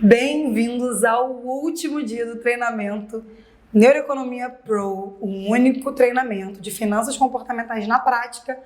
Bem-vindos ao último dia do treinamento Neuroeconomia Pro, o único treinamento de finanças comportamentais na prática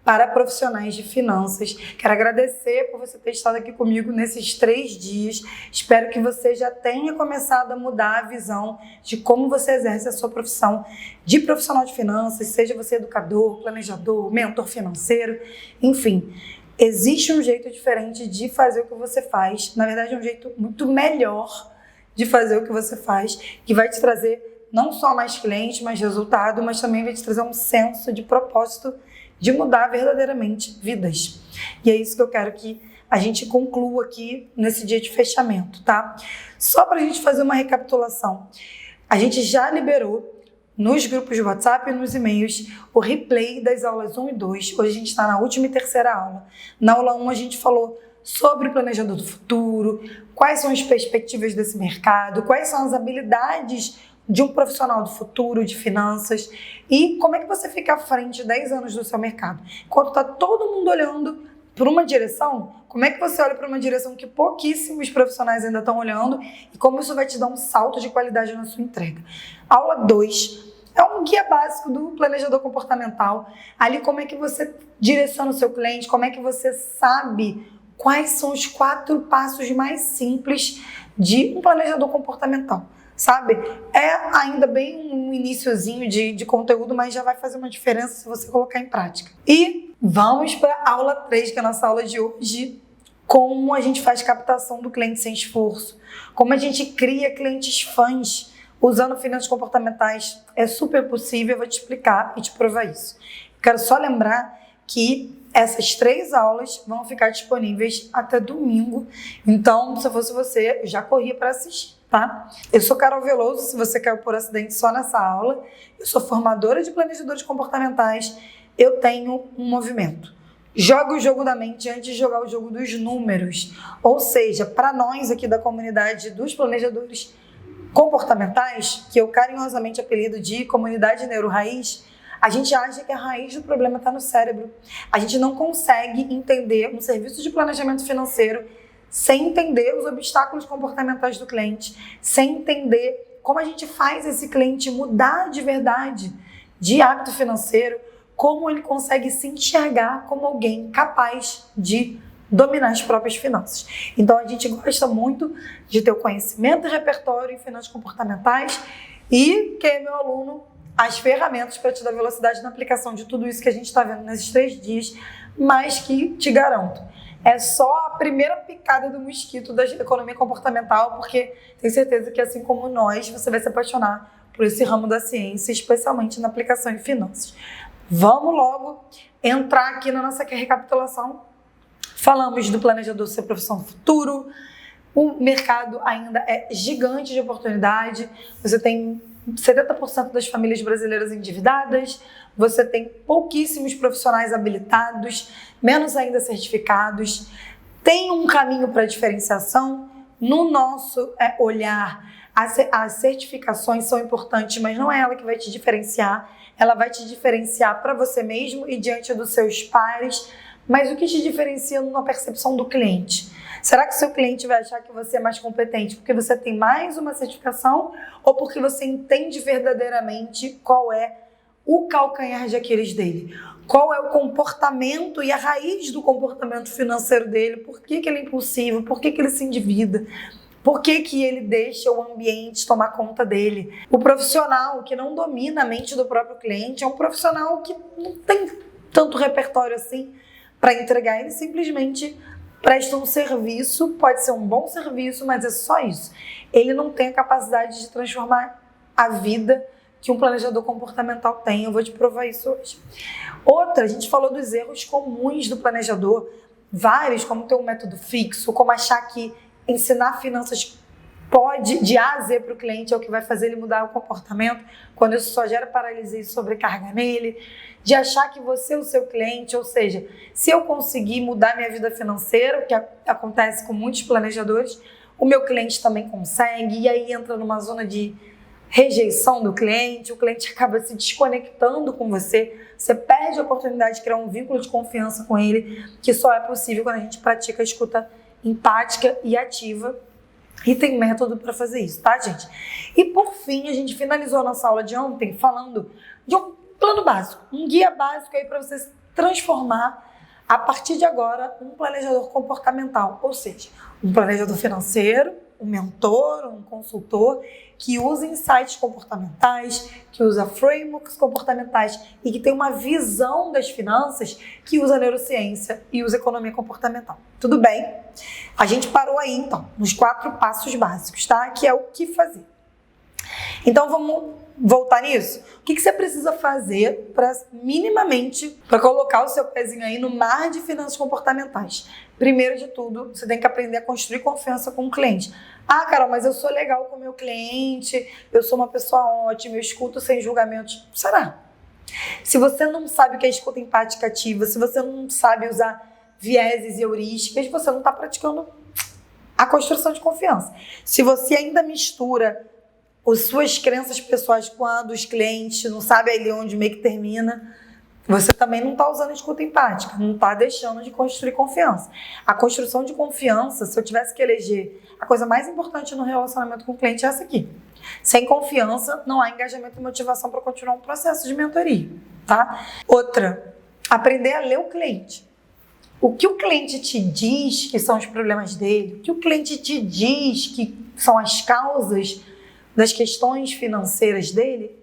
para profissionais de finanças. Quero agradecer por você ter estado aqui comigo nesses 3 dias. Espero que você já tenha começado a mudar a visão de como você exerce a sua profissão de profissional de finanças, seja você educador, planejador, mentor financeiro, enfim. Existe um jeito diferente de fazer o que você faz. Na verdade, é um jeito muito melhor de fazer o que você faz, que vai te trazer não só mais clientes, mais resultado, mas também vai te trazer um senso de propósito de mudar verdadeiramente vidas. E é isso que eu quero que a gente conclua aqui nesse dia de fechamento, tá? Só para a gente fazer uma recapitulação. A gente já liberou nos grupos de WhatsApp e nos e-mails o replay das aulas 1 e 2. Hoje a gente está na última e terceira aula. Na aula 1 a gente falou sobre o planejador do futuro, quais são as perspectivas desse mercado, quais são as habilidades de um profissional do futuro, de finanças, e como é que você fica à frente 10 anos do seu mercado. Enquanto está todo mundo olhando para uma direção, como é que você olha para uma direção que pouquíssimos profissionais ainda estão olhando e como isso vai te dar um salto de qualidade na sua entrega. Aula 2 é um guia básico do planejador comportamental. Ali como é que você direciona o seu cliente, como é que você sabe quais são os 4 passos mais simples de um planejador comportamental. Sabe? É ainda bem um iniciozinho de conteúdo, mas já vai fazer uma diferença se você colocar em prática. E vamos para a aula 3, que é a nossa aula de hoje. Como a gente faz captação do cliente sem esforço. Como a gente cria clientes fãs usando finanças comportamentais. É super possível, eu vou te explicar e te provar isso. Quero só lembrar que essas 3 aulas vão ficar disponíveis até domingo. Então, se eu fosse você, eu já corria para assistir. Tá? Eu sou Carol Veloso, se você caiu por acidente só nessa aula. Eu sou formadora de planejadores comportamentais. Eu tenho um movimento. Joga o jogo da mente antes de jogar o jogo dos números. Ou seja, para nós aqui da comunidade dos planejadores comportamentais, que eu carinhosamente apelido de comunidade neuro-raiz, a gente acha que a raiz do problema está no cérebro. A gente não consegue entender um serviço de planejamento financeiro sem entender os obstáculos comportamentais do cliente, sem entender como a gente faz esse cliente mudar de verdade de hábito financeiro, como ele consegue se enxergar como alguém capaz de dominar as próprias finanças. Então a gente gosta muito de ter o conhecimento e repertório em finanças comportamentais e, quem é meu aluno, as ferramentas para te dar velocidade na aplicação de tudo isso que a gente está vendo nesses 3 dias, mas que te garanto, é só a primeira picada do mosquito da economia comportamental, porque tenho certeza que, assim como nós, você vai se apaixonar por esse ramo da ciência, especialmente na aplicação em finanças. Vamos logo entrar aqui na nossa recapitulação. Falamos do planejador ser profissão do futuro. O mercado ainda é gigante de oportunidade. Você tem 70% das famílias brasileiras endividadas, você tem pouquíssimos profissionais habilitados, menos ainda certificados. Tem um caminho para diferenciação. No nosso olhar, as certificações são importantes, mas não é ela que vai te diferenciar. Ela vai te diferenciar para você mesmo e diante dos seus pares. Mas o que te diferencia na percepção do cliente? Será que o seu cliente vai achar que você é mais competente porque você tem mais uma certificação ou porque você entende verdadeiramente qual é o calcanhar de Aquiles dele? Qual é o comportamento e a raiz do comportamento financeiro dele? Por que ele é impulsivo? Por que ele se endivida? Por que ele deixa o ambiente tomar conta dele? O profissional que não domina a mente do próprio cliente é um profissional que não tem tanto repertório assim para entregar. Ele simplesmente presta um serviço, pode ser um bom serviço, mas é só isso. Ele não tem a capacidade de transformar a vida que um planejador comportamental tem. Eu vou te provar isso hoje. Outra, a gente falou dos erros comuns do planejador, vários, como ter um método fixo, como achar que ensinar finanças pode, de A a Z para o cliente, é o que vai fazer ele mudar o comportamento, quando isso só gera paralisia e sobrecarga nele, de achar que você é o seu cliente, ou seja, se eu conseguir mudar minha vida financeira, o que acontece com muitos planejadores, o meu cliente também consegue, e aí entra numa zona de rejeição do cliente, o cliente acaba se desconectando com você, você perde a oportunidade de criar um vínculo de confiança com ele, que só é possível quando a gente pratica a escuta empática e ativa. E tem método para fazer isso, tá, gente? E por fim, a gente finalizou a nossa aula de ontem falando de um plano básico, um guia básico aí para você transformar, a partir de agora, um planejador comportamental, ou seja, um planejador financeiro, um mentor, um consultor que usa insights comportamentais, que usa frameworks comportamentais e que tem uma visão das finanças, que usa neurociência e usa economia comportamental. Tudo bem? A gente parou aí, então, nos 4 passos básicos, tá? Que é o que fazer. Então, vamos voltar nisso? O que você precisa fazer para minimamente, para colocar o seu pezinho aí no mar de finanças comportamentais? Primeiro de tudo, você tem que aprender a construir confiança com o cliente. Ah, Carol, mas eu sou legal com o meu cliente, eu sou uma pessoa ótima, eu escuto sem julgamentos. Será? Se você não sabe o que é escuta empática ativa, se você não sabe usar vieses e heurísticas, você não está praticando a construção de confiança. Se você ainda mistura as suas crenças pessoais com a dos clientes, não sabe ali onde meio que termina, você também não está usando escuta empática, não está deixando de construir confiança. A construção de confiança, se eu tivesse que eleger a coisa mais importante no relacionamento com o cliente, é essa aqui. Sem confiança, não há engajamento e motivação para continuar um processo de mentoria, tá? Outra, aprender a ler o cliente. O que o cliente te diz que são os problemas dele, o que o cliente te diz que são as causas das questões financeiras dele,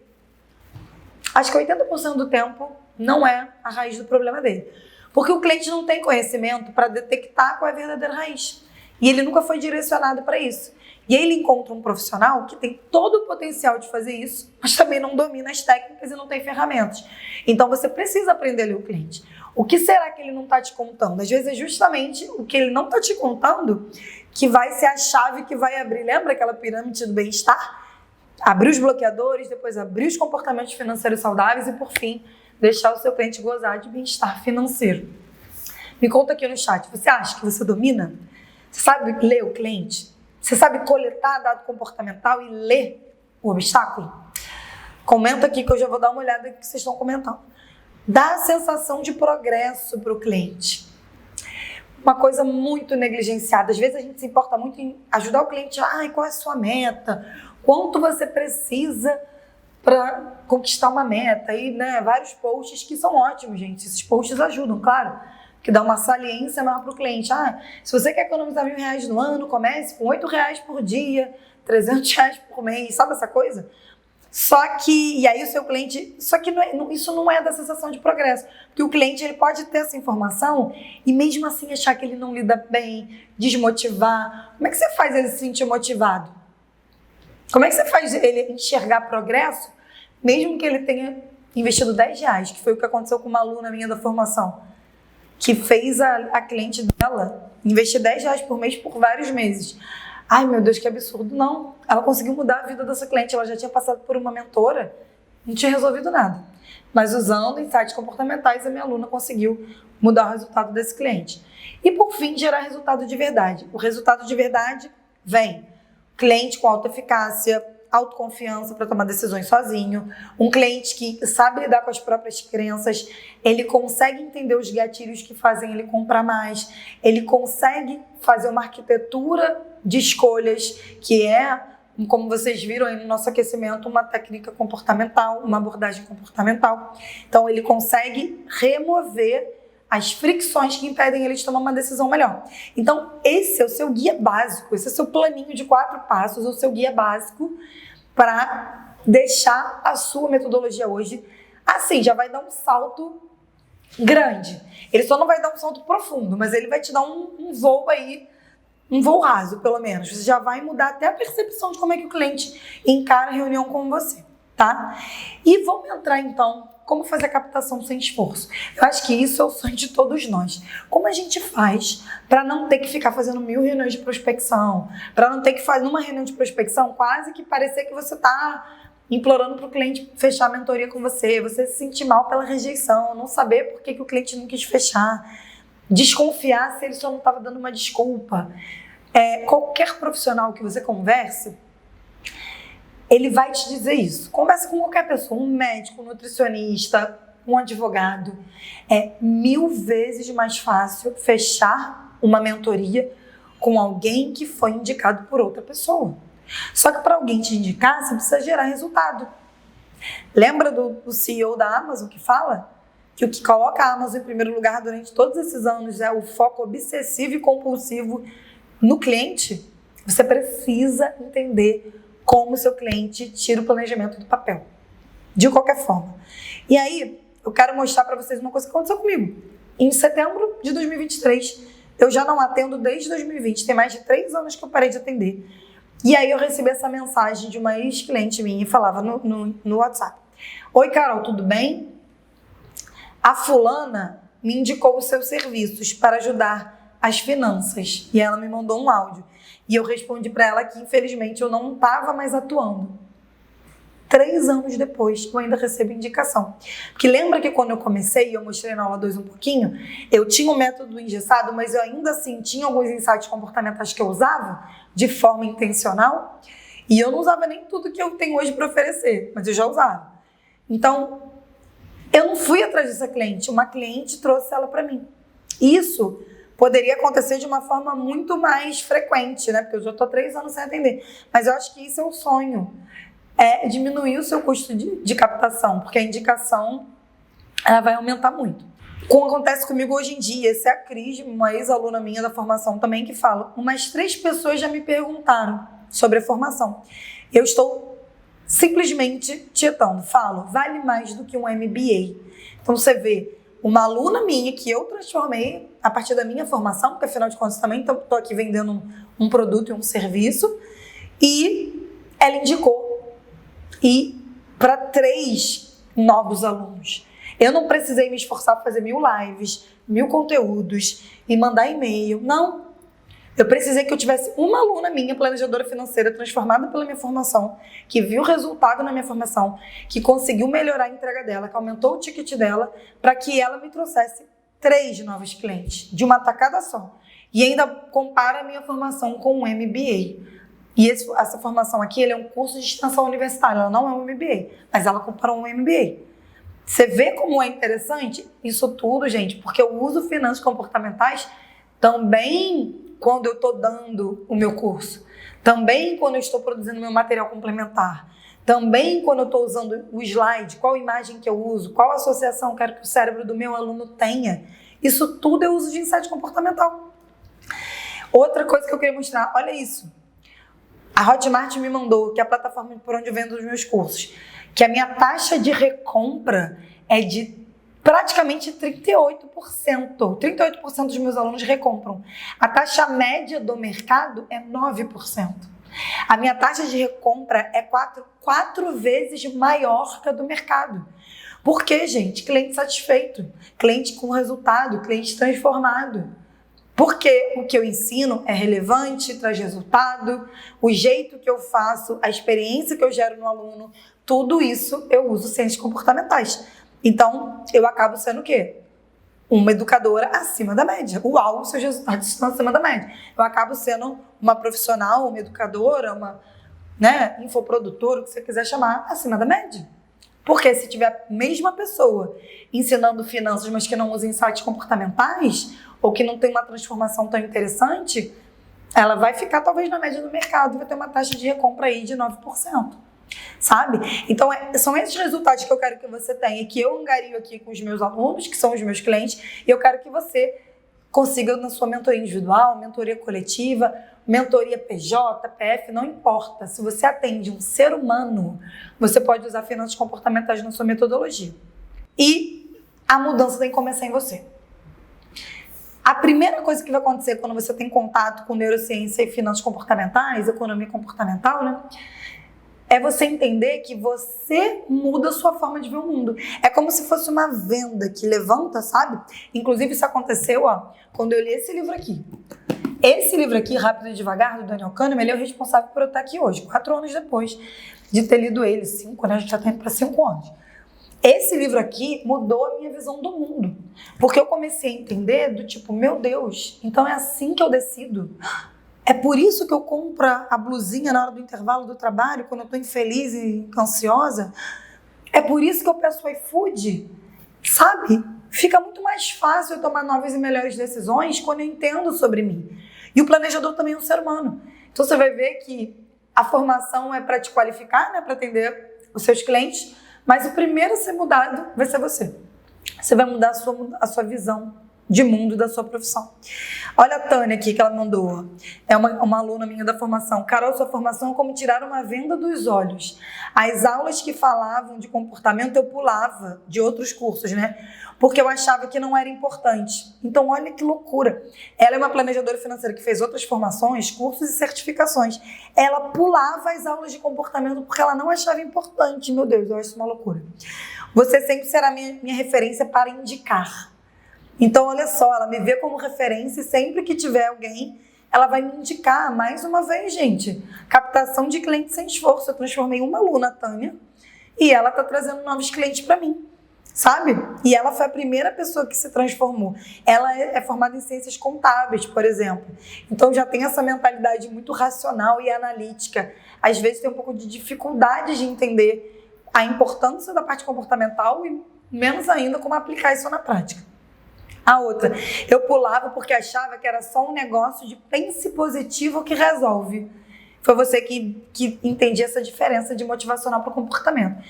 acho que 80% do tempo não é a raiz do problema dele. Porque o cliente não tem conhecimento para detectar qual é a verdadeira raiz. E ele nunca foi direcionado para isso. E aí ele encontra um profissional que tem todo o potencial de fazer isso, mas também não domina as técnicas e não tem ferramentas. Então você precisa aprender a ler o cliente. O que será que ele não está te contando? Às vezes é justamente o que ele não está te contando que vai ser a chave que vai abrir. Lembra aquela pirâmide do bem-estar? Abrir os bloqueadores, depois abrir os comportamentos financeiros saudáveis e, por fim, deixar o seu cliente gozar de bem-estar financeiro. Me conta aqui no chat, você acha que você domina? Você sabe ler o cliente? Você sabe coletar dado comportamental e ler o obstáculo? Comenta aqui que eu já vou dar uma olhada no que vocês estão comentando. Dá a sensação de progresso para o cliente. Uma coisa muito negligenciada. Às vezes a gente se importa muito em ajudar o cliente. Qual é a sua meta? Quanto você precisa para conquistar uma meta? E, vários posts que são ótimos, gente. Esses posts ajudam, claro, que dá uma saliência maior para o cliente. Se você quer economizar R$1.000 no ano, comece com R$8 por dia, R$300 por mês, sabe essa coisa? Só que, e aí o seu cliente, isso não é da sensação de progresso, porque o cliente ele pode ter essa informação e mesmo assim achar que ele não lida bem, desmotivar. Como é que você faz ele se sentir motivado? Como é que você faz ele enxergar progresso, mesmo que ele tenha investido R$10, que foi o que aconteceu com uma aluna minha da formação, que fez a cliente dela investir R$10 por mês por vários meses. Ai, meu Deus, que absurdo. Não, ela conseguiu mudar a vida dessa cliente, ela já tinha passado por uma mentora, não tinha resolvido nada. Mas usando insights comportamentais, a minha aluna conseguiu mudar o resultado desse cliente. E por fim, gerar resultado de verdade. O resultado de verdade vem cliente com alta eficácia, autoconfiança para tomar decisões sozinho, um cliente que sabe lidar com as próprias crenças, ele consegue entender os gatilhos que fazem ele comprar mais, ele consegue fazer uma arquitetura de escolhas, que é, como vocês viram aí no nosso aquecimento, uma técnica comportamental, uma abordagem comportamental. Então ele consegue remover as fricções que impedem ele de tomar uma decisão melhor. Então, esse é o seu guia básico, esse é o seu planinho de 4 passos, o seu guia básico para deixar a sua metodologia hoje, assim, já vai dar um salto grande. Ele só não vai dar um salto profundo, mas ele vai te dar um voo aí, um voo raso, pelo menos. Você já vai mudar até a percepção de como é que o cliente encara a reunião com você, tá? E vamos entrar, então, como fazer a captação sem esforço. Eu acho que isso é o sonho de todos nós. Como a gente faz para não ter que ficar fazendo 1000 reuniões de prospecção, para não ter que fazer uma reunião de prospecção quase que parecer que você está implorando para o cliente fechar a mentoria com você, você se sentir mal pela rejeição, não saber por que o cliente não quis fechar, desconfiar se ele só não estava dando uma desculpa. Qualquer profissional que você converse, ele vai te dizer isso. Conversa com qualquer pessoa, um médico, um nutricionista, um advogado. É 1000 vezes mais fácil fechar uma mentoria com alguém que foi indicado por outra pessoa. Só que para alguém te indicar, você precisa gerar resultado. Lembra do CEO da Amazon que fala que o que coloca a Amazon em primeiro lugar durante todos esses anos é o foco obsessivo e compulsivo no cliente? Você precisa entender como o seu cliente tira o planejamento do papel, de qualquer forma. E aí, eu quero mostrar para vocês uma coisa que aconteceu comigo. Em setembro de 2023, eu já não atendo desde 2020, tem mais de 3 anos que eu parei de atender. E aí eu recebi essa mensagem de uma ex-cliente minha e falava no WhatsApp: oi, Carol, tudo bem? A fulana me indicou os seus serviços para ajudar as finanças. E ela me mandou um áudio. E eu respondi para ela que, infelizmente, eu não estava mais atuando. 3 anos depois, eu ainda recebo indicação. Porque lembra que quando eu comecei, eu mostrei na aula 2 um pouquinho, eu tinha o método engessado, mas eu ainda assim tinha alguns insights comportamentais que eu usava de forma intencional. E eu não usava nem tudo que eu tenho hoje para oferecer, mas eu já usava. Então, eu não fui atrás dessa cliente, uma cliente trouxe ela para mim. Isso poderia acontecer de uma forma muito mais frequente, né? Porque eu já estou 3 anos sem atender. Mas eu acho que isso é o sonho. É diminuir o seu custo de captação, porque a indicação ela vai aumentar muito. Como acontece comigo hoje em dia, essa é a Cris, uma ex-aluna minha da formação também, que fala: umas 3 pessoas já me perguntaram sobre a formação. Eu estou simplesmente tietando, falo, vale mais do que um MBA. Então você vê, uma aluna minha que eu transformei a partir da minha formação, porque afinal de contas também estou aqui vendendo um produto e um serviço, e ela indicou. E para 3 novos alunos. Eu não precisei me esforçar para fazer 1000 lives, 1000 conteúdos e mandar e-mail. Não. Eu precisei que eu tivesse uma aluna minha, planejadora financeira, transformada pela minha formação, que viu o resultado na minha formação, que conseguiu melhorar a entrega dela, que aumentou o ticket dela, para que ela me trouxesse 3 novos clientes, de uma tacada só. E ainda compara a minha formação com um MBA. E essa formação aqui, ele é um curso de extensão universitária, ela não é um MBA, mas ela comparou um MBA. Você vê como é interessante isso tudo, gente, porque eu uso finanças comportamentais também quando eu estou dando o meu curso, também quando eu estou produzindo meu material complementar, também quando eu estou usando o slide, qual imagem que eu uso, qual associação eu quero que o cérebro do meu aluno tenha. Isso tudo eu uso de insight comportamental. Outra coisa que eu queria mostrar, olha isso. A Hotmart me mandou, que é a plataforma por onde eu vendo os meus cursos, que a minha taxa de recompra é de praticamente 38%. 38% dos meus alunos recompram. A taxa média do mercado é 9%. A minha taxa de recompra é 4 vezes maior que a do mercado. Por quê, gente? Cliente satisfeito, cliente com resultado, cliente transformado. Porque o que eu ensino é relevante, traz resultado, o jeito que eu faço, a experiência que eu gero no aluno, tudo isso eu uso ciências comportamentais. Então, eu acabo sendo o quê? Uma educadora acima da média. Uau, seus resultados estão acima da média. Eu acabo sendo uma profissional, uma educadora, uma infoprodutora, o que você quiser chamar, acima da média. Porque se tiver a mesma pessoa ensinando finanças, mas que não usa insights comportamentais, ou que não tem uma transformação tão interessante, ela vai ficar talvez na média do mercado e vai ter uma taxa de recompra aí de 9%. Sabe? Então, são esses resultados que eu quero que você tenha, que eu angario aqui com os meus alunos, que são os meus clientes, e eu quero que você consiga na sua mentoria individual, mentoria coletiva, mentoria PJ, PF, não importa. Se você atende um ser humano, você pode usar finanças comportamentais na sua metodologia. E a mudança tem que começar em você. A primeira coisa que vai acontecer quando você tem contato com neurociência e finanças comportamentais, economia comportamental, né? É você entender que você muda a sua forma de ver o mundo. É como se fosse uma venda que levanta, sabe? Inclusive isso aconteceu, quando eu li esse livro aqui. Esse livro aqui, Rápido e Devagar, do Daniel Kahneman, ele é o responsável por eu estar aqui hoje, 4 anos depois de ter lido ele. 5, né? A gente já está indo para 5 anos. Esse livro aqui mudou a minha visão do mundo. Porque eu comecei a entender do tipo, meu Deus, então é assim que eu decido. É por isso que eu compro a blusinha na hora do intervalo do trabalho, quando eu estou infeliz e ansiosa. É por isso que eu peço iFood. Sabe? Fica muito mais fácil eu tomar novas e melhores decisões quando eu entendo sobre mim. E o planejador também é um ser humano. Então você vai ver que a formação é para te qualificar, né, para atender os seus clientes, mas o primeiro a ser mudado vai ser você. Você vai mudar a sua visão de mundo da sua profissão. Olha a Tânia aqui que ela mandou. É uma aluna minha da formação. Carol, sua formação é como tirar uma venda dos olhos. As aulas que falavam de comportamento eu pulava de outros cursos, né? Porque eu achava que não era importante. Então, olha que loucura. Ela é uma planejadora financeira que fez outras formações, cursos e certificações. Ela pulava as aulas de comportamento porque ela não achava importante. Meu Deus, eu acho isso uma loucura. Você sempre será minha referência para indicar. Então, olha só, ela me vê como referência e sempre que tiver alguém, ela vai me indicar. Mais uma vez, gente, captação de clientes sem esforço. Eu transformei uma aluna, a Tânia, e ela está trazendo novos clientes para mim, sabe? E ela foi a primeira pessoa que se transformou. Ela é formada em ciências contábeis, por exemplo. Então, já tem essa mentalidade muito racional e analítica. Às vezes tem um pouco de dificuldade de entender a importância da parte comportamental e menos ainda como aplicar isso na prática. A outra, eu pulava porque achava que era só um negócio de pense positivo que resolve. Foi você que entendia essa diferença de motivacional para o comportamento.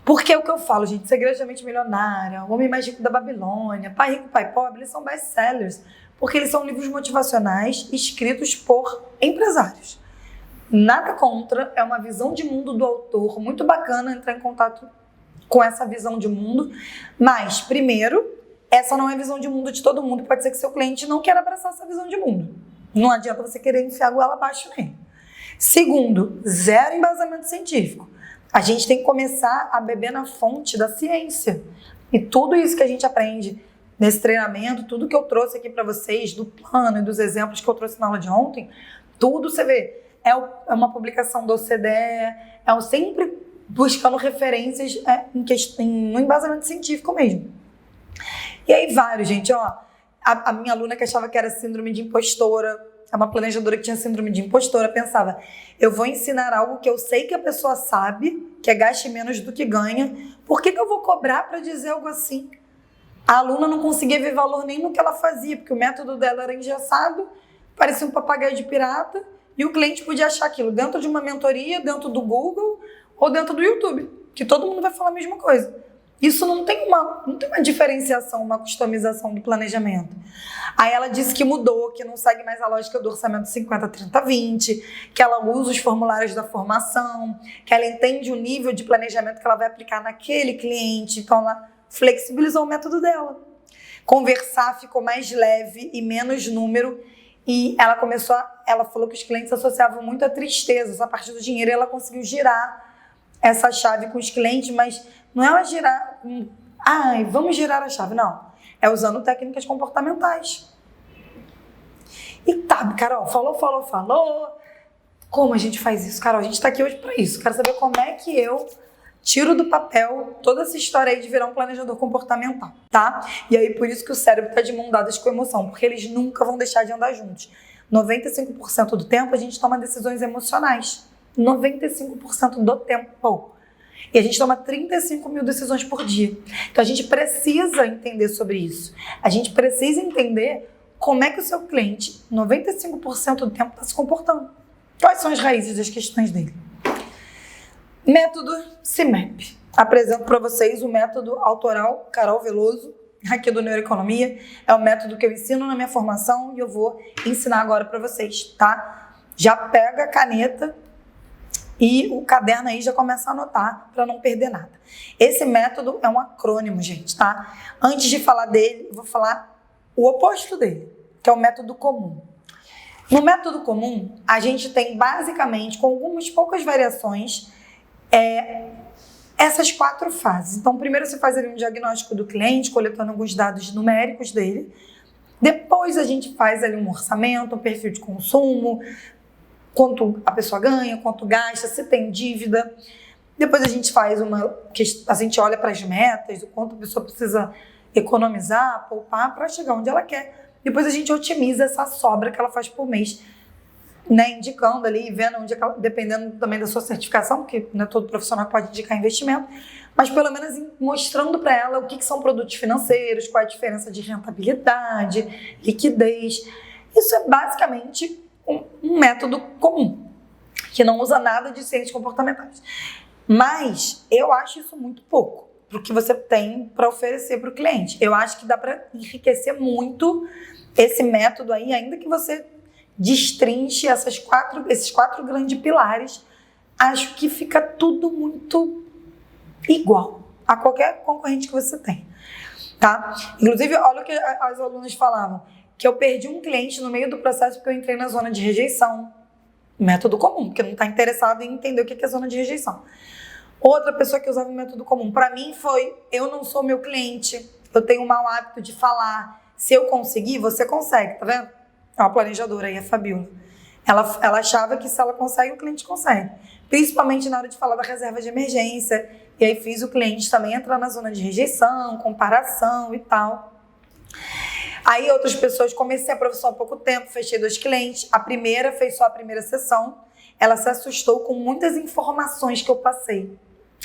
Porque é o que eu falo, gente, Segredo de Mente Milionária, O Homem Mais Rico da Babilônia, Pai Rico, Pai Pobre, eles são best-sellers, porque eles são livros motivacionais escritos por empresários. Nada contra, é uma visão de mundo do autor, muito bacana entrar em contato com essa visão de mundo, mas, primeiro, essa não é a visão de mundo de todo mundo. Pode ser que seu cliente não queira abraçar essa visão de mundo. Não adianta você querer enfiar a goela abaixo nele. Segundo, zero embasamento científico. A gente tem que começar a beber na fonte da ciência. E tudo isso que a gente aprende nesse treinamento, tudo que eu trouxe aqui para vocês, do plano e dos exemplos que eu trouxe na aula de ontem, tudo você vê. É uma publicação do OCDE, sempre buscando referências no embasamento científico mesmo. E aí vários, gente, ó, a minha aluna que achava que era síndrome de impostora, uma planejadora que tinha síndrome de impostora, pensava, eu vou ensinar algo que eu sei que a pessoa sabe, que é gaste menos do que ganha, por que eu vou cobrar para dizer algo assim? A aluna não conseguia ver valor nem no que ela fazia, porque o método dela era engessado, parecia um papagaio de pirata, e o cliente podia achar aquilo dentro de uma mentoria, dentro do Google ou dentro do YouTube, que todo mundo vai falar a mesma coisa. Isso não tem uma diferenciação, uma customização do planejamento. Aí ela disse que mudou, que não segue mais a lógica do orçamento 50, 30, 20, que ela usa os formulários da formação, que ela entende o nível de planejamento que ela vai aplicar naquele cliente, então ela flexibilizou o método dela. Conversar ficou mais leve e menos número, e ela falou que os clientes associavam muito a tristeza, essa parte do dinheiro, e ela conseguiu girar essa chave com os clientes, mas não é girar, vamos girar a chave, não. É usando técnicas comportamentais. E tá, Carol, falou. Como a gente faz isso? Carol, a gente tá aqui hoje para isso. Quero saber como é que eu tiro do papel toda essa história aí de virar um planejador comportamental, tá? E aí, por isso que o cérebro tá de mão dadas com emoção, porque eles nunca vão deixar de andar juntos. 95% do tempo a gente toma decisões emocionais. 95% do tempo. E a gente toma 35 mil decisões por dia. Então, a gente precisa entender sobre isso. A gente precisa entender como é que o seu cliente, 95% do tempo, está se comportando. Quais são as raízes das questões dele? Método CIMAP. Apresento para vocês o método autoral Carol Veloso, aqui do Neuroeconomia. É o método que eu ensino na minha formação e eu vou ensinar agora para vocês, tá? Já pega a caneta e o caderno aí já começa a anotar para não perder nada. Esse método é um acrônimo, gente, tá? Antes de falar dele, eu vou falar o oposto dele, que é o método comum. No método comum, a gente tem basicamente, com algumas poucas variações, essas 4 fases. Então, primeiro você faz ali um diagnóstico do cliente, coletando alguns dados numéricos dele. Depois a gente faz ali um orçamento, um perfil de consumo, quanto a pessoa ganha, quanto gasta, se tem dívida. Depois a gente faz a gente olha para as metas, o quanto a pessoa precisa economizar, poupar para chegar onde ela quer. Depois a gente otimiza essa sobra que ela faz por mês, né, indicando ali, vendo onde, dependendo também da sua certificação, porque não é todo profissional que pode indicar investimento, mas pelo menos mostrando para ela o que são produtos financeiros, qual é a diferença de rentabilidade, liquidez. Isso é basicamente um método comum, que não usa nada de ciências comportamentais. Mas eu acho isso muito pouco para o que você tem para oferecer para o cliente. Eu acho que dá para enriquecer muito esse método aí, ainda que você destrinche esses quatro grandes pilares. Acho que fica tudo muito igual a qualquer concorrente que você tem, tá? Inclusive, olha o que as alunas falavam, que eu perdi um cliente no meio do processo porque eu entrei na zona de rejeição. Método comum, porque não está interessado em entender o que é zona de rejeição. Outra pessoa que usava o método comum, para mim foi, eu não sou meu cliente, eu tenho um mau hábito de falar, se eu conseguir, você consegue, tá vendo? É uma planejadora aí, a Fabiola. Ela achava que se ela consegue, o cliente consegue. Principalmente na hora de falar da reserva de emergência. E aí fiz o cliente também entrar na zona de rejeição, comparação e tal. Aí outras pessoas, comecei a profissão há pouco tempo, fechei 2 clientes. A primeira fez só a primeira sessão. Ela se assustou com muitas informações que eu passei.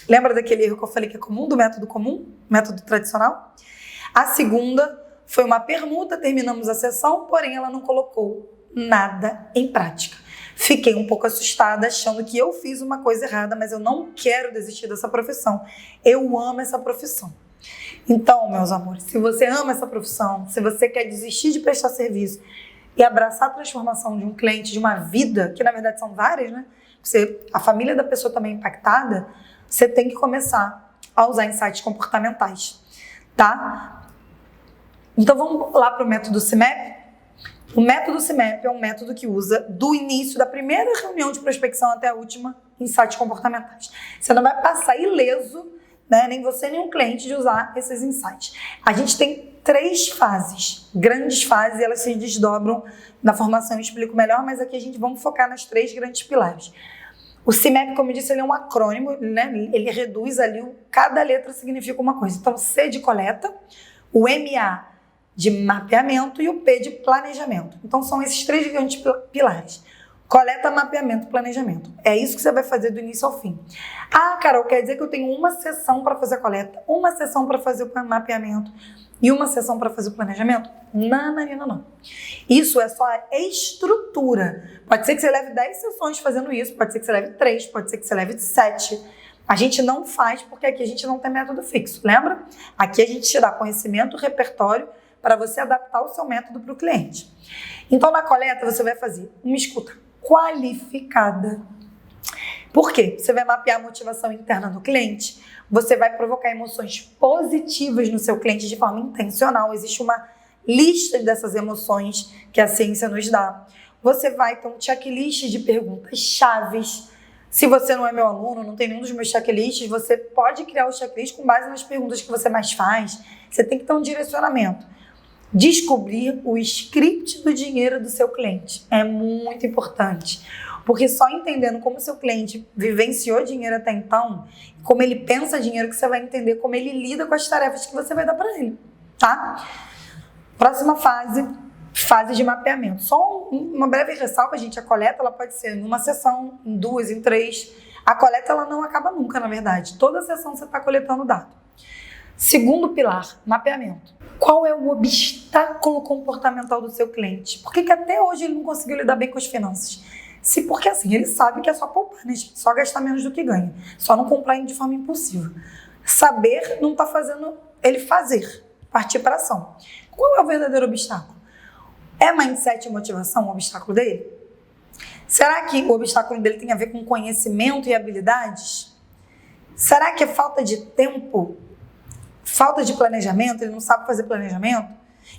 Lembra daquele erro que eu falei que é comum, do método comum? Método tradicional? A segunda foi uma permuta, terminamos a sessão, porém ela não colocou nada em prática. Fiquei um pouco assustada, achando que eu fiz uma coisa errada, mas eu não quero desistir dessa profissão. Eu amo essa profissão. Então, meus amores, se você ama essa profissão, se você quer desistir de prestar serviço e abraçar a transformação de um cliente, de uma vida, que na verdade são várias, né? A família da pessoa também é impactada, você tem que começar a usar insights comportamentais, tá? Então, vamos lá para o método CIMAP. O método CIMAP é um método que usa do início da primeira reunião de prospecção até a última insights comportamentais. Você não vai passar ileso, né, nem você nem o cliente, de usar esses insights. A gente tem 3 fases, grandes fases, e elas se desdobram na formação, eu explico melhor, mas aqui a gente vamos focar nas 3 grandes pilares. O CIMAP, como eu disse, ele é um acrônimo, né? Ele reduz ali, cada letra significa uma coisa. Então, C de coleta, o MA de mapeamento e o P de planejamento. Então, são esses 3 grandes pilares. Coleta, mapeamento, planejamento. É isso que você vai fazer do início ao fim. Ah, Carol, quer dizer que eu tenho uma sessão para fazer a coleta, uma sessão para fazer o mapeamento e uma sessão para fazer o planejamento? Não. Isso é só a estrutura. Pode ser que você leve 10 sessões fazendo isso, pode ser que você leve 3, pode ser que você leve 7. A gente não faz porque aqui a gente não tem método fixo, lembra? Aqui a gente te dá conhecimento, repertório, para você adaptar o seu método para o cliente. Então, na coleta, você vai fazer uma escuta qualificada. Por quê? Você vai mapear a motivação interna do cliente, você vai provocar emoções positivas no seu cliente de forma intencional. Existe uma lista dessas emoções que a ciência nos dá. Você vai ter um checklist de perguntas chaves. Se você não é meu aluno, não tem nenhum dos meus checklists, você pode criar o checklist com base nas perguntas que você mais faz. Você tem que ter um direcionamento. Descobrir o script do dinheiro do seu cliente é muito importante, porque só entendendo como o seu cliente vivenciou dinheiro até então, como ele pensa dinheiro, que você vai entender como ele lida com as tarefas que você vai dar para ele, tá? Próxima fase, fase de mapeamento. Só uma breve ressalva, gente, a coleta ela pode ser em uma sessão, em 2, em 3. A coleta ela não acaba nunca, na verdade. Toda sessão você está coletando dado. Segundo pilar, mapeamento. Qual é o obstáculo comportamental do seu cliente? Por que até hoje ele não conseguiu lidar bem com as finanças? Porque assim, ele sabe que é só poupar, né? Só gastar menos do que ganha. Só não comprar de forma impulsiva. Saber não está fazendo ele fazer, partir para ação. Qual é o verdadeiro obstáculo? É mindset e motivação o obstáculo dele? Será que o obstáculo dele tem a ver com conhecimento e habilidades? Será que é falta de tempo? Falta de planejamento? Ele não sabe fazer planejamento?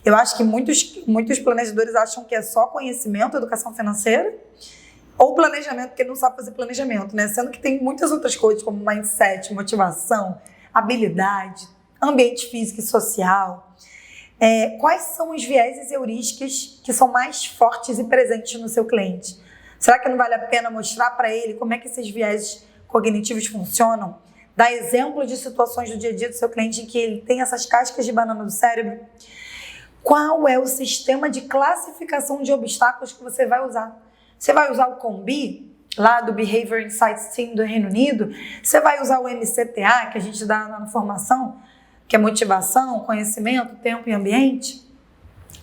Eu acho que muitos planejadores acham que é só conhecimento, educação financeira, ou planejamento, porque ele não sabe fazer planejamento, né? Sendo que tem muitas outras coisas, como mindset, motivação, habilidade, ambiente físico e social. Quais são os vieses e heurísticas que são mais fortes e presentes no seu cliente? Será que não vale a pena mostrar para ele como é que esses vieses cognitivos funcionam? Dar exemplo de situações do dia a dia do seu cliente em que ele tem essas cascas de banana do cérebro? Qual é o sistema de classificação de obstáculos que você vai usar? Você vai usar o COMBI, lá do Behavior Insights Team do Reino Unido? Você vai usar o MCTA, que a gente dá na formação, que é motivação, conhecimento, tempo e ambiente?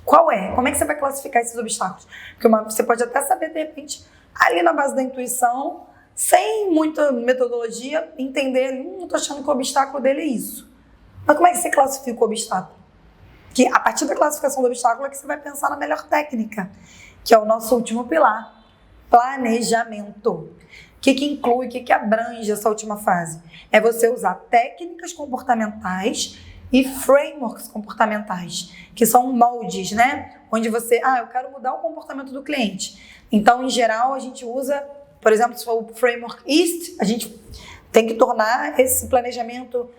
Qual é? Como é que você vai classificar esses obstáculos? Porque você pode até saber, de repente, ali na base da intuição, sem muita metodologia, entender, não estou achando que o obstáculo dele é isso. Mas como é que você classifica o obstáculo? Que a partir da classificação do obstáculo é que você vai pensar na melhor técnica, que é o nosso último pilar, planejamento. O que inclui, o que abrange essa última fase? É você usar técnicas comportamentais e frameworks comportamentais, que são moldes, né? Onde você, eu quero mudar o comportamento do cliente. Então, em geral, a gente usa, por exemplo, se for o framework EAST, a gente tem que tornar esse planejamento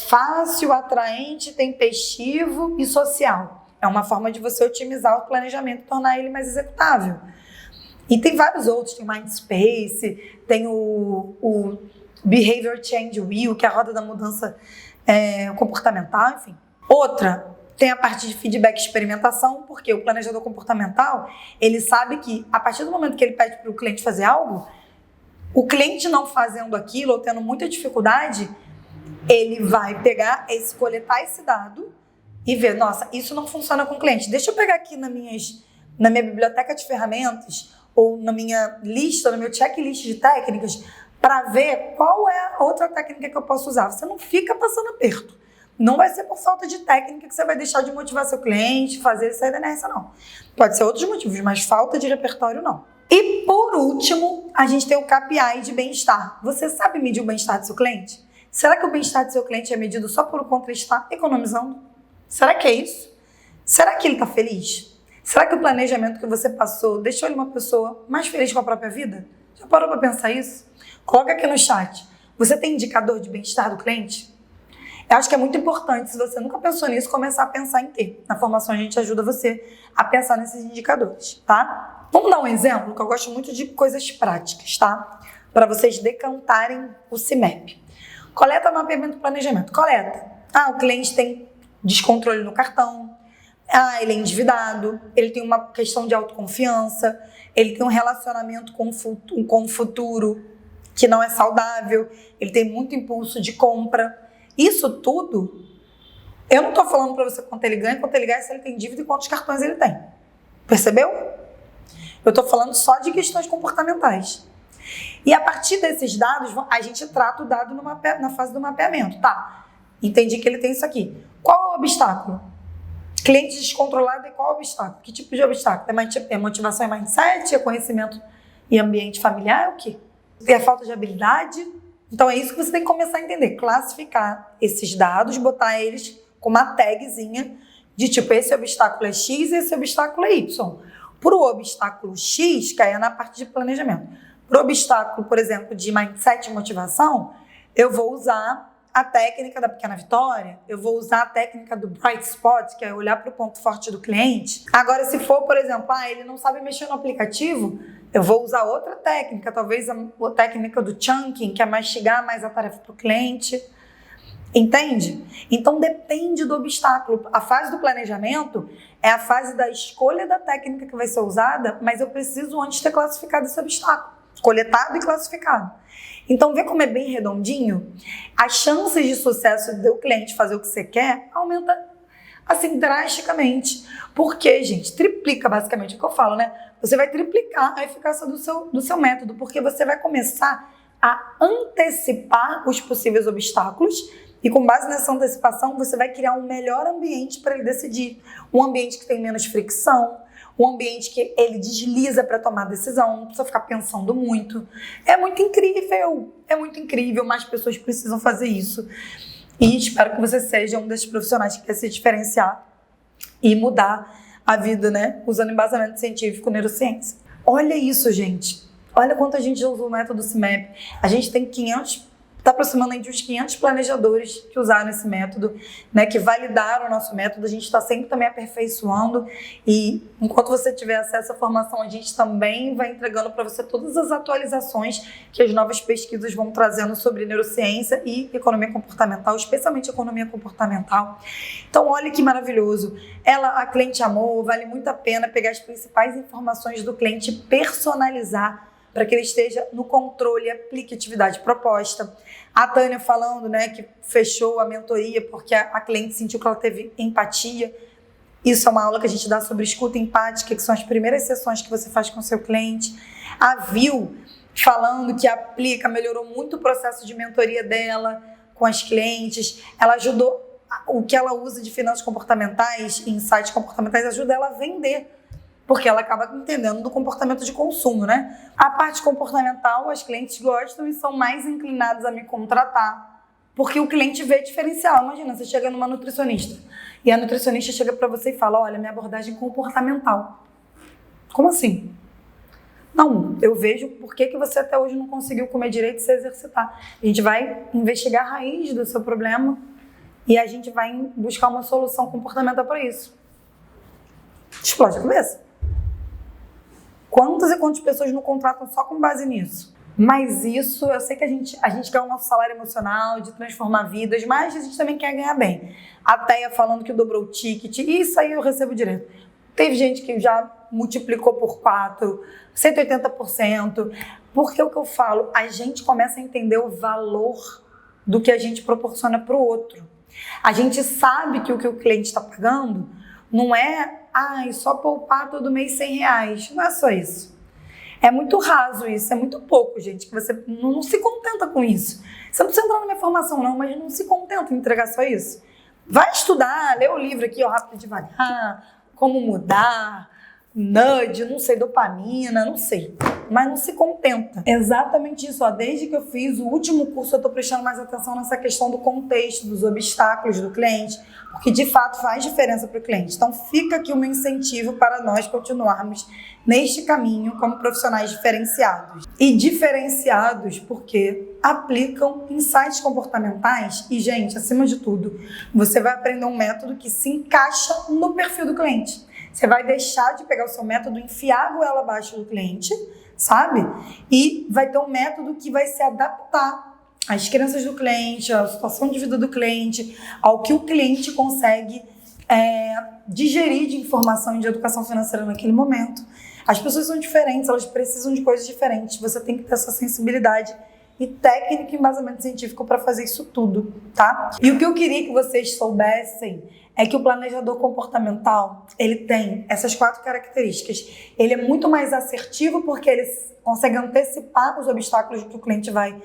fácil, atraente, tempestivo e social. É uma forma de você otimizar o planejamento e tornar ele mais executável. E tem vários outros, tem Mindspace, tem o Behavior Change Wheel, que é a roda da mudança comportamental, enfim. Outra, tem a parte de feedback e experimentação, porque o planejador comportamental, ele sabe que a partir do momento que ele pede para o cliente fazer algo, o cliente não fazendo aquilo ou tendo muita dificuldade, ele vai coletar esse dado e ver, nossa, isso não funciona com o cliente. Deixa eu pegar aqui na minha biblioteca de ferramentas ou na minha lista, no meu checklist de técnicas, para ver qual é a outra técnica que eu posso usar. Você não fica passando aperto. Não vai ser por falta de técnica que você vai deixar de motivar seu cliente, fazer ele sair da inércia, não. Pode ser outros motivos, mas falta de repertório, não. E, por último, a gente tem o KPI de bem-estar. Você sabe medir o bem-estar do seu cliente? Será que o bem-estar do seu cliente é medido só por quanto ele está economizando? Será que é isso? Será que ele está feliz? Será que o planejamento que você passou deixou ele uma pessoa mais feliz com a própria vida? Já parou para pensar isso? Coloca aqui no chat. Você tem indicador de bem-estar do cliente? Eu acho que é muito importante, se você nunca pensou nisso, começar a pensar em ter. Na formação a gente ajuda você a pensar nesses indicadores, tá? Vamos dar um exemplo, que eu gosto muito de coisas práticas, tá? Para vocês decantarem o CIMAP. Coleta, mapeamento e planejamento. Coleta. O cliente tem descontrole no cartão. Ele é endividado. Ele tem uma questão de autoconfiança. Ele tem um relacionamento com o futuro que não é saudável. Ele tem muito impulso de compra. Isso tudo, eu não estou falando para você quanto ele ganha, se ele tem dívida e quantos cartões ele tem. Percebeu? Eu estou falando só de questões comportamentais. E a partir desses dados, a gente trata o dado na fase do mapeamento. Tá, entendi que ele tem isso aqui. Qual é o obstáculo? Cliente descontrolado, e qual é o obstáculo? Que tipo de obstáculo? É motivação e mindset? É conhecimento e ambiente familiar? É o quê? É falta de habilidade? Então é isso que você tem que começar a entender. Classificar esses dados, botar eles com uma tagzinha de tipo, esse obstáculo é X e esse obstáculo é Y. Para o obstáculo X, que aí é na parte de planejamento. Para o obstáculo, por exemplo, de mindset e motivação, eu vou usar a técnica da pequena vitória, eu vou usar a técnica do bright spot, que é olhar para o ponto forte do cliente. Agora, se for, por exemplo, ele não sabe mexer no aplicativo, eu vou usar outra técnica, talvez a técnica do chunking, que é mastigar mais a tarefa para o cliente. Entende? Então, depende do obstáculo. A fase do planejamento é a fase da escolha da técnica que vai ser usada, mas eu preciso antes ter classificado esse obstáculo, coletado e classificado. Então, vê como é bem redondinho? As chances de sucesso do cliente fazer o que você quer aumenta, assim, drasticamente. Porque, gente, triplica basicamente o que eu falo, né? Você vai triplicar a eficácia do seu método, porque você vai começar a antecipar os possíveis obstáculos e, com base nessa antecipação, você vai criar um melhor ambiente para ele decidir. Um ambiente que tem menos fricção, um ambiente que ele desliza para tomar decisão, não precisa ficar pensando muito. É muito incrível, mais pessoas precisam fazer isso. E espero que você seja um desses profissionais que quer se diferenciar e mudar a vida, né? Usando embasamento científico, neurociência. Olha isso, gente. Olha quanto a gente usa o método CIMAP. A gente tem 500... Está aproximadamente uns 500 planejadores que usaram esse método, né, que validaram o nosso método. A gente está sempre também aperfeiçoando e enquanto você tiver acesso à formação, a gente também vai entregando para você todas as atualizações que as novas pesquisas vão trazendo sobre neurociência e economia comportamental, especialmente economia comportamental. Então, olha que maravilhoso. A cliente amou, vale muito a pena pegar as principais informações do cliente e personalizar para que ele esteja no controle e aplique atividade proposta. A Tânia falando, né, que fechou a mentoria porque a cliente sentiu que ela teve empatia. Isso é uma aula que a gente dá sobre escuta empática, que são as primeiras sessões que você faz com o seu cliente. A Vil, falando que aplica, melhorou muito o processo de mentoria dela com as clientes. Ela ajudou, o que ela usa de finanças comportamentais, insights comportamentais, ajuda ela a vender, porque ela acaba entendendo do comportamento de consumo, né? A parte comportamental, as clientes gostam e são mais inclinadas a me contratar, porque o cliente vê diferencial. Imagina, você chega numa nutricionista e a nutricionista chega para você e fala: olha, minha abordagem comportamental. Como assim? Não, eu vejo por que você até hoje não conseguiu comer direito e se exercitar. A gente vai investigar a raiz do seu problema e a gente vai buscar uma solução comportamental para isso. Explode a cabeça. Quantas e quantas pessoas não contratam só com base nisso? Mas isso, eu sei que a gente quer o nosso salário emocional, de transformar vidas, mas a gente também quer ganhar bem. A Teia falando que dobrou o ticket, isso aí eu recebo direto. Teve gente que já multiplicou por 4, 180%. Porque o que eu falo, a gente começa a entender o valor do que a gente proporciona para o outro. A gente sabe que o cliente está pagando não é só poupar todo mês R$100. Não é só isso. É muito raso isso, é muito pouco, gente, que você não se contenta com isso. Você não precisa entrar na minha formação não, mas não se contenta em entregar só isso. Vai estudar, lê o livro aqui, ó, Rápido e Devagar, Como Mudar, nudge, não sei, dopamina, não sei. Mas não se contenta. Exatamente isso, ó. Desde que eu fiz o último curso, eu tô prestando mais atenção nessa questão do contexto, dos obstáculos do cliente, porque de fato faz diferença para o cliente. Então fica aqui o meu incentivo para nós continuarmos neste caminho como profissionais diferenciados. E diferenciados porque aplicam insights comportamentais e, gente, acima de tudo, você vai aprender um método que se encaixa no perfil do cliente. Você vai deixar de pegar o seu método, enfiar a goela abaixo do cliente, sabe? E vai ter um método que vai se adaptar às crenças do cliente, à situação de vida do cliente, ao que o cliente consegue digerir de informação e de educação financeira naquele momento. As pessoas são diferentes, elas precisam de coisas diferentes. Você tem que ter essa sensibilidade e técnica e embasamento científico para fazer isso tudo, tá? E o que eu queria que vocês soubessem é que o planejador comportamental, ele tem essas 4 características. Ele é muito mais assertivo porque ele consegue antecipar os obstáculos que o cliente vai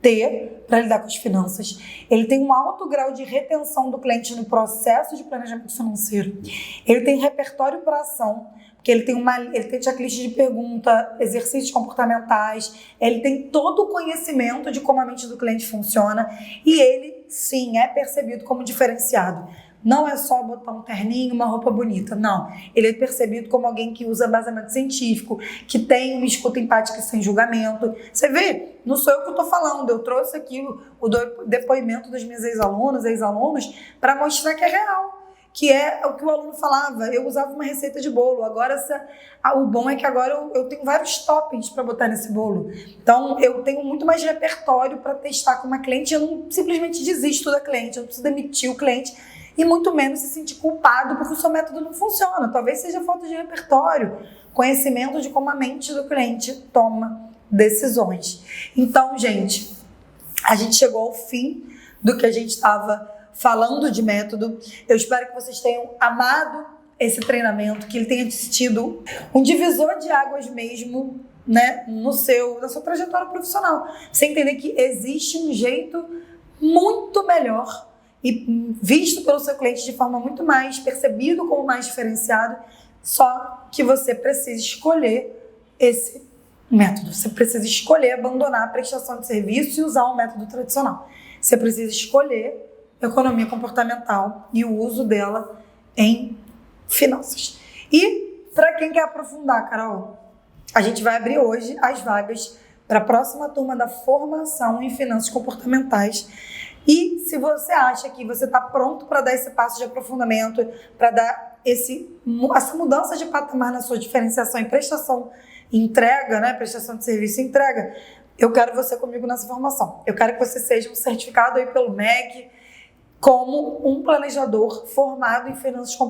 ter para lidar com as finanças. Ele tem um alto grau de retenção do cliente no processo de planejamento financeiro. Ele tem repertório para ação, porque ele tem checklist de pergunta, exercícios comportamentais, ele tem todo o conhecimento de como a mente do cliente funciona e ele, sim, é percebido como diferenciado. Não é só botar um terninho, uma roupa bonita, não. Ele é percebido como alguém que usa embasamento científico, que tem uma escuta empática sem julgamento. Você vê, não sou eu que estou falando, eu trouxe aqui o depoimento das minhas ex-alunos, para mostrar que é real. Que é o que o aluno falava, eu usava uma receita de bolo, agora o bom é que agora eu tenho vários toppings para botar nesse bolo. Então eu tenho muito mais repertório para testar com uma cliente, eu não simplesmente desisto da cliente, eu não preciso demitir o cliente e muito menos se sentir culpado porque o seu método não funciona. Talvez seja falta de repertório, conhecimento de como a mente do cliente toma decisões. Então, gente, a gente chegou ao fim do que a gente estava falando de método. Eu espero que vocês tenham amado esse treinamento, que ele tenha sido um divisor de águas mesmo, né, na sua trajetória profissional. Você entender que existe um jeito muito melhor e visto pelo seu cliente de forma muito mais percebido como mais diferenciado, só que você precisa escolher esse método. Você precisa escolher abandonar a prestação de serviço e usar um método tradicional. Você precisa escolher economia comportamental e o uso dela em finanças. E para quem quer aprofundar, Carol, a gente vai abrir hoje as vagas para a próxima turma da formação em finanças comportamentais. E se você acha que você está pronto para dar esse passo de aprofundamento, para dar essa mudança de patamar na sua diferenciação em prestação e entrega, né? Prestação de serviço e entrega, eu quero você comigo nessa formação. Eu quero que você seja um certificado aí pelo MEC como um planejador formado em finanças comportamentais.